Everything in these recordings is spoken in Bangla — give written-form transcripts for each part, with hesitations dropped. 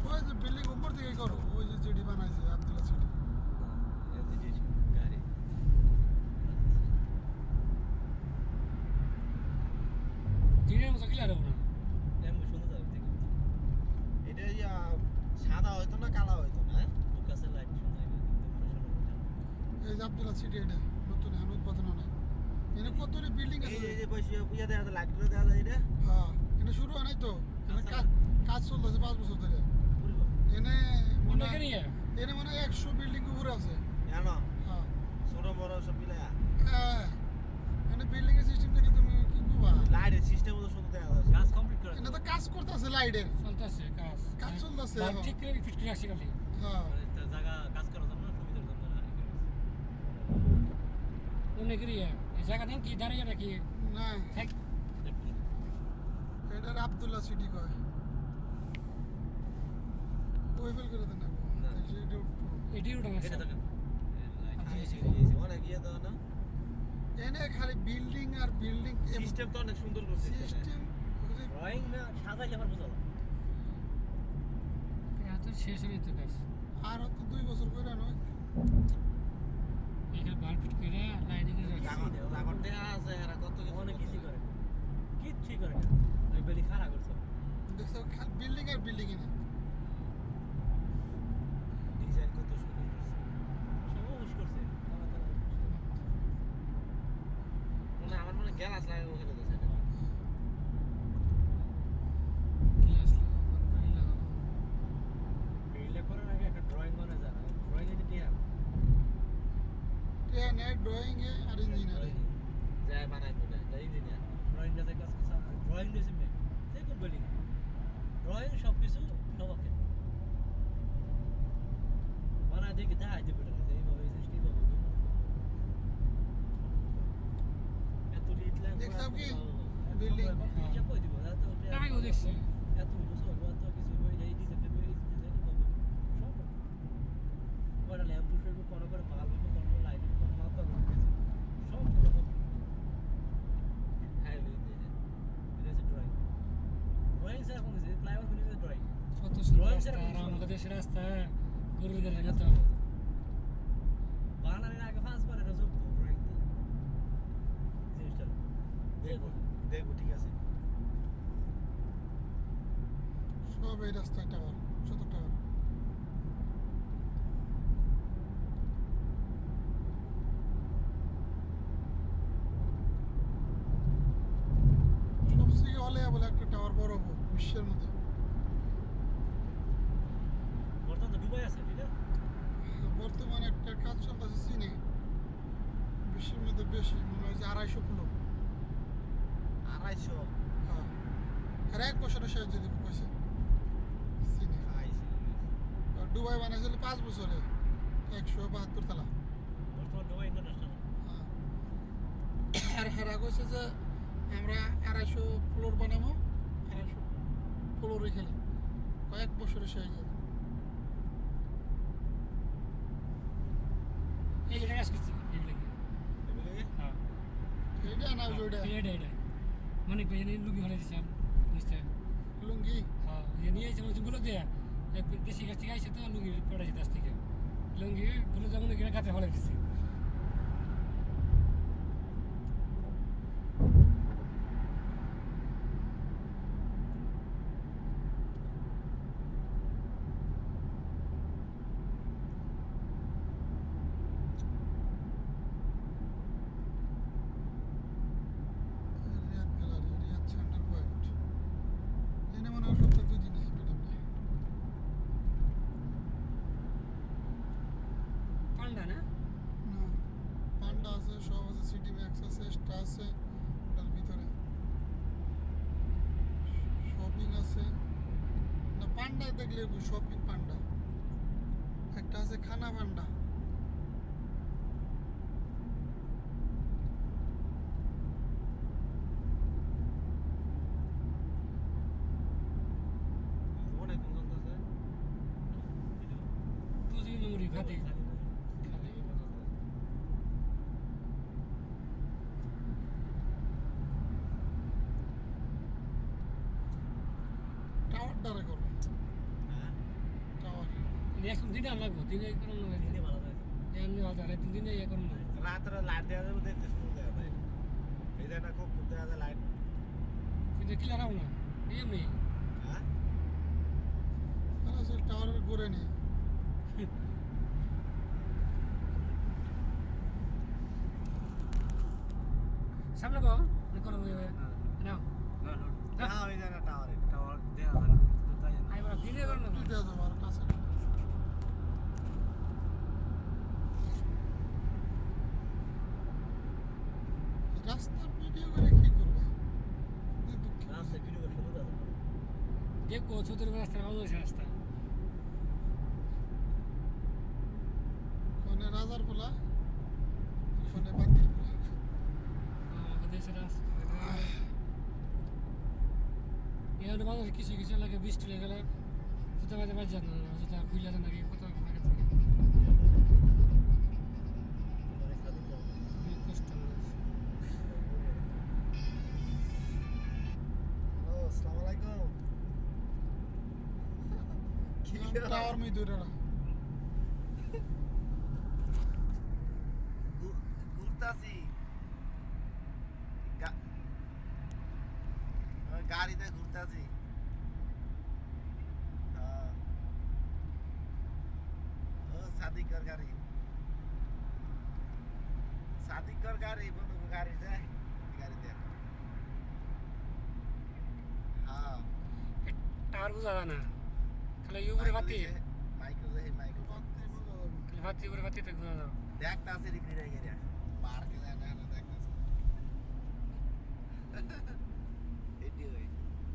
ওই যে বিল্ডিং উপর থেকে করো ওই যে সিটি বানাইছে আব্দুল্লাহ সিটি এটা সাদা হয়তো না কালা হয়তো না ফোকাসের লাইট এই যে আব্দুল্লাহ সিটি এটা নতুন এখন উদ্বোধন হয় এনে কতটি বিল্ডিং আছে এই যে বসে ইয়া দেখা লাইট করে দেখা যায় এটা হ্যাঁ এটা শুরু হয় নাই তো এনে কাজ চলতেছে 5 বছর ধরে এনে মনে এনে মানে 100 বিল্ডিং উপরে আছে জানো হ্যাঁ ছোট বড় সব মিলায়া হ্যাঁ এনে বিল্ডিং এর সিস্টেম দেখলে তুমি কি করবা লাইটের সিস্টেম তো সুন্দর দেখা যাচ্ছে কাজ কমপ্লিট করে এনে তো কাজ করতেছে লাইটের চলতেছে কাজ চলতেছে ঠিক করে ফিট করে আসি খালি হ্যাঁ জায়গা কাজ করার জন্য সুবিধার জন্য মনে করি এই জায়গা দেন কি দাঁড়িয়ে নাকি না থাক এটা আব্দুল্লাহ সিটি কয় ওই ফেল করে দেন না এটি উঠে গেছে অনেক ইয়ে দাও না এনে খালি বিল্ডিং আর বিল্ডিং সিস্টেম তো অনেক সুন্দর করছে সিস্টেম ড্রয়িং না সাজাইলে আমার বোঝা এত শেষ হয়ে যেতে কাজ আর তো 2 বছর কইরা নয় এখানে বাল ফিট করে লাইনিং এর জাগর দেয়া আছে এরা কত কিছু অনেক কিছু করে কিচ্ছু করে না ওই বেলি খারাপ করছে দেখছো খালি বিল্ডিং আর বিল্ডিং এনে ডিজাইন কত সুন্দর করছে সবুজ করছে মানে আমার মনে গ্যালাস লাগে ওখানে দিয়েছে গ্লাস লাগাবো পেইলে করার আগে একটা ড্রয়িং বানায় যায় ড্রয়িং এ দিতে এনে ড্রয়িং এ আর ইঞ্জিনিয়ারিং যায় বানাই বলে ইঞ্জিনিয়ার ড্রয়িং এর কাজ ড্রয়িং দিয়েছে মে দেখুন বলি ড্রয়িং সব কিছু সবাকে বানায় দেখে যায় যে বেটা এইভাবে সৃষ্টি হবে এত লিটলে দেখছো কি বিল্ডিং চেক করে দিব আগে দেখছি এত বছর এত কিছু হয়ে যায় ডিজাইন করে ডিজাইন হবে সব করে ল্যাম্প পুশ করে করে পাগল হবে করে লাইট করে মাথা ঘুরে সব পুরো হ্যাঁ এটা ড্রয়িং ড্রয়িং স্যার কোন আছে ফ্লাইওভার করে ড্রয়িং কত সুন্দর রাস্তা আর আমাদের দেশের রাস্তা গরুর গাড়ি যেতে হবে বানানোর আগে ফাঁস করে এটা সব ড্রয়িং জিনিসটা দেখো দেখো ঠিক আছে সব এই রাস্তায় টাওয়ার 70 টাওয়ার সবচেয়ে হলে বলে একটা টাওয়ার বড় বিশ্বের মধ্যে বর্তমানে দুবাই আছে ঠিক আছে বর্তমানে একটা কাজ চলতেছে চীনে বিশ্বের মধ্যে বেশি মনে হয় যে 250 ফ্লোর 250 হ্যাঁ আর 1 বছরের শেষ যদি কইছে চীনে আইসি আর দুবাই বানাইছিল 5 বছরে 172 তলা বর্তমানে দুবাই ইন্টারন্যাশনাল আর হেরা কইছে যে আমরা 250 ফ্লোর বানাবো 250 ফ্লোরে খেলি কয়েক বছরে শেষ যাবে এই যে কাজ করছি এই লাগে হ্যাঁ এইটা না ওইটা এটা মানে কই জানি লুঙ্গি হলে দিছেন বুঝতে লুঙ্গি হ্যাঁ এই নিয়ে এসে বলে দিয়ে এক দেশি গাছ থেকে আইসে তো লুঙ্গি পড়াইছে দাস থেকে লুঙ্গি গুলো যেমন কিনা কাছে হলে দিছে Riyad gallery Riyad centre point এনে মনে হয় সপ্তাহে 2 দিন আসবে পান্ডা না না পান্ডা আছে সব আছে সিটি ম্যাক্স আছে স্টার আছে ওটার ভিতরে শপিং আছে না পান্ডা দেখলে শপিং পান্ডা একটা আছে খানা পান্ডা অনেক কোন আছে 2 জিবি মেমরি খাতে খালি টাওয়ারটারে করো হ্যাঁ টাওয়ার এখন দিনে আর লাগবো দিনে করুন না দিনে ভালো থাকে এমনি ভালো থাকে দিনে ইয়ে করুন না রাত্রে লাইট দেওয়া যাবে দেখতে শুরু দেওয়া যায় এই জায়গাটা খুব দেওয়া যায় লাইট কিন্তু ক্লিয়ার হবো না এমনি হ্যাঁ তাহলে সে টাওয়ারের ঘুরে নেই সামনে গো করো নাও হ্যাঁ ওই জায়গা টাওয়ার দেওয়া যায় না তো তাই না আইবার দিনে করুন না দেওয়া যাবে আর কাছে রাস্তার ভিডিও করে কি করবে দুঃখ রাস্তায় ভিডিও করে শুরু দেওয়া যায় দেখো ছোটোর রাস্তা বাংলাদেশের রাস্তা ফোনে রাজার পোলা ফোনে বান্দির পোলা আমাদের দেশের রাস্তা এখানে বাংলাদেশে কিছু কিছু লাগে বৃষ্টি লেগে গেলে জুতা বাজে বাজ যান না জুতা খুলে যান নাকি কত আগে থেকে পরে স্বাধীন যাবো অনেক কষ্ট আমাদের হ্যালো আসসালামু আলাইকুম টাওয়ার মি দূরে না ঘুরতাছি গাড়িতে ঘুরতাছি ও সাদিকর গাড়ি বন্ধু গাড়ি যায় গাড়িতে হ্যাঁ টাওয়ার বোঝা যায় না খালি উপরে বাতি মাইকেল খালি বাতি উপরে বাতিতে বোঝা যাও দেখতাছি রিক্রি রে গেরিয়া পার্কে যায় না দেখতাছি এটি ওই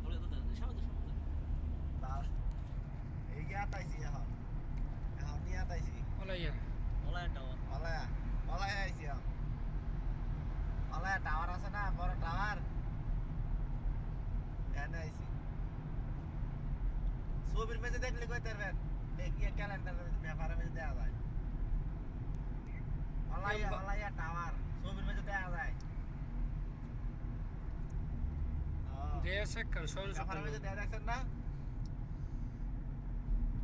বলে তো সামনে তার এই গিয়া তাইছি এখন নিয়ে তাইছি ওলাইয়া অনলাইন টাওয়ার ওলায় আইছি এখন ওলায় টাওয়ার আছে না বড় টাওয়ার এনে আইছি ছবির মেঝে দেখলে কইতে পারবেন দেখিয়ে ক্যালেন্ডার পেপারের মেঝে দেওয়া যায় ওলাইয়া টাওয়ার ছবির মেঝে দেওয়া যায় দেশ একটা সরল পেপারের মেঝে দেওয়া দেখছেন না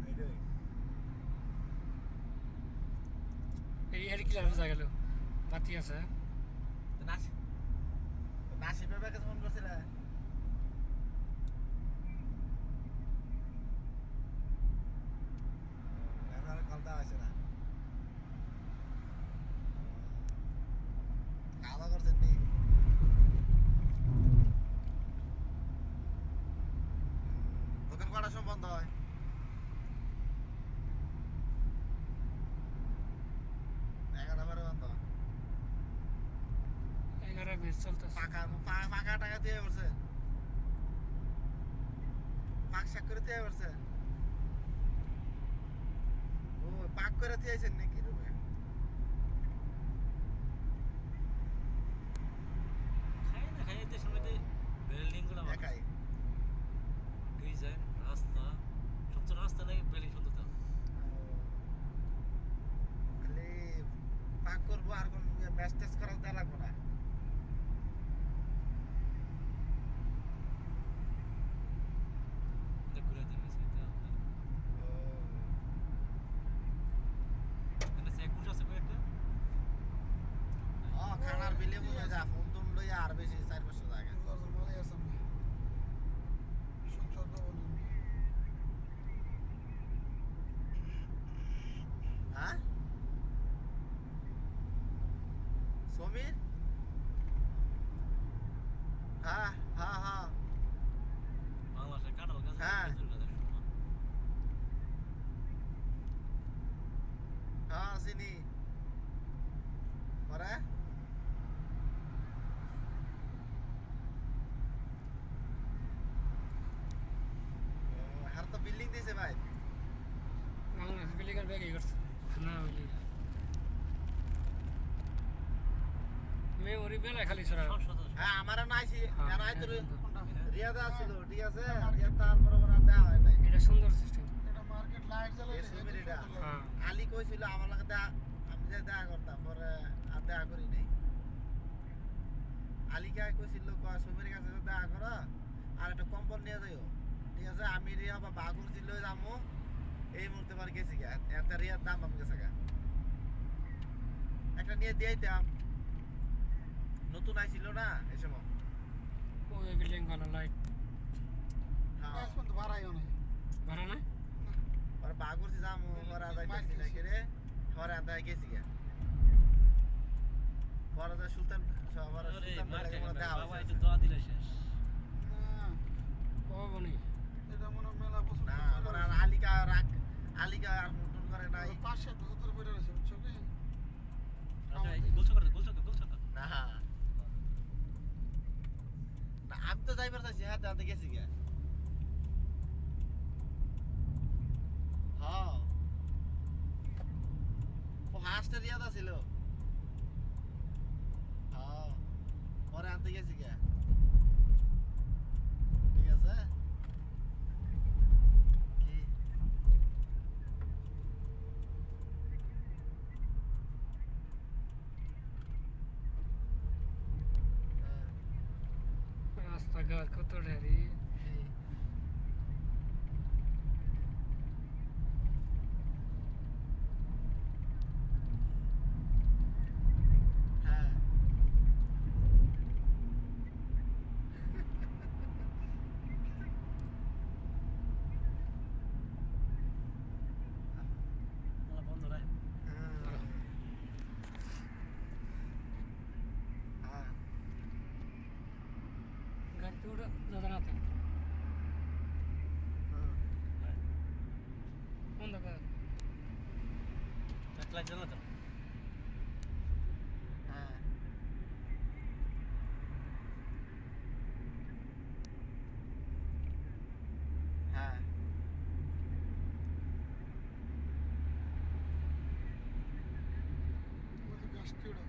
এইটাই এই আর কি বোঝা গেল বাতি আছে নাসিবের ব্যাগে মন করছিল এবার কলটা আছে না খাওয়া করছেন নি দোকান কটার সময় বন্ধ হয় বন্ধ 11 মিনিট চলতেছে ফাঁকা টাকা দিয়ে পড়ছে পাক শাক করে দিয়ে পড়ছে ও পাক করে দিয়েছেন নাকি রুমে খাই এতে সময়তে বিল্ডিং গুলো একাই ডিজাইন রাস্তা সবচেয়ে রাস্তা লাগে বিল্ডিং সুন্দর তো খালি পাক করবো আর কোন ম্যাচ টেস করা দেওয়া লাগবো না ঘুরে দিবে সেটা এনে সে কুছ আছে কয়েকটা খানার বিলে মনে যা ফোন টোন লইয়া আর বেশি 4 বছর জায়গা মালাই আছে সংসার তো বলেন হ্যাঁ সমীর হ্যাঁ হ্যাঁ হ্যাঁ বাংলাদেশের কাটাল গাছ হ্যাঁ। খেজুর গাছের সমান হ্যাঁ চিনি পরে হার তো বিল্ডিং দিয়েছে ভাই বাংলাদেশ বিল্ডিংয়ের ব্যাগে করছে না বিল্ডিং মেমোরি বেলা খালি ছড়া সব সদস্য হ্যাঁ আমারও নাইছি হ্যাঁ, নাই তো হ্যাঁ, রিয়াদা ছিল ঠিক আছে রিয়াদ তারপরে ওরা দেওয়া হয় নাই এটা সুন্দর সিস্টেম এটা মার্কেট লাইট জ্বালায় এই সুবির এটা। হ্যাঁ আলী কইছিল আমার লগে দেখা আমি যে দেখা করতাম পরে আর দেখা করি নাই আলীকে কইছিল কয় সুবির কাছে যে দেখা করো আর একটা কম্বল নিয়ে যাইও ঠিক আছে আমি রিয়া আবার বাগুর ছিল যামু এই মুহূর্তে পর গেছি গা এত রিয়ার দাম আমি গেছে গা একটা নিয়ে দিয়েইতাম নতুন আইছিল না এই সময় ওই বিল্ডিং ভালো লাইট হ্যাঁ এখন তো ভাড়াইও নাই ভাড়া না আর বাগুর যামু ওরা যাইতেছি না করে ওরা আন্দায় গেছি গা পরে তো সুলতান সবার আরে সুলতান মার বলে মনে দেখা বাবা হয়েছে একটু দোয়া দিলে শেষ না ও বনি এটা মনে হয় মেলা বছর না ধরে ওরা রয়েছে। আলিকা আর হুটুন করে নাই ওরা 5-7 বছর ধরে পড়ে রয়েছে বুঝছো কি গোলচক্কর না না আমি তো যাইবার চাইছি হ্যাঁ দাঁড়াতে গেছি গা হ্যাঁ ও হাঁসটা রিয়াদা ছিল হ্যাঁ পরে আনতে গেছি গা ঠিক আছে কি হ্যাঁ রাস্তাঘাট কত ঢেরি কি হ্যাঁ বন্ধ রাখ হ্যাঁ গাড়ি তো ওটা দাদা না অন্ধকার এক লাইট জ্বালা তো হ্যাঁ হ্যাঁ ওদের গাছটি ওটা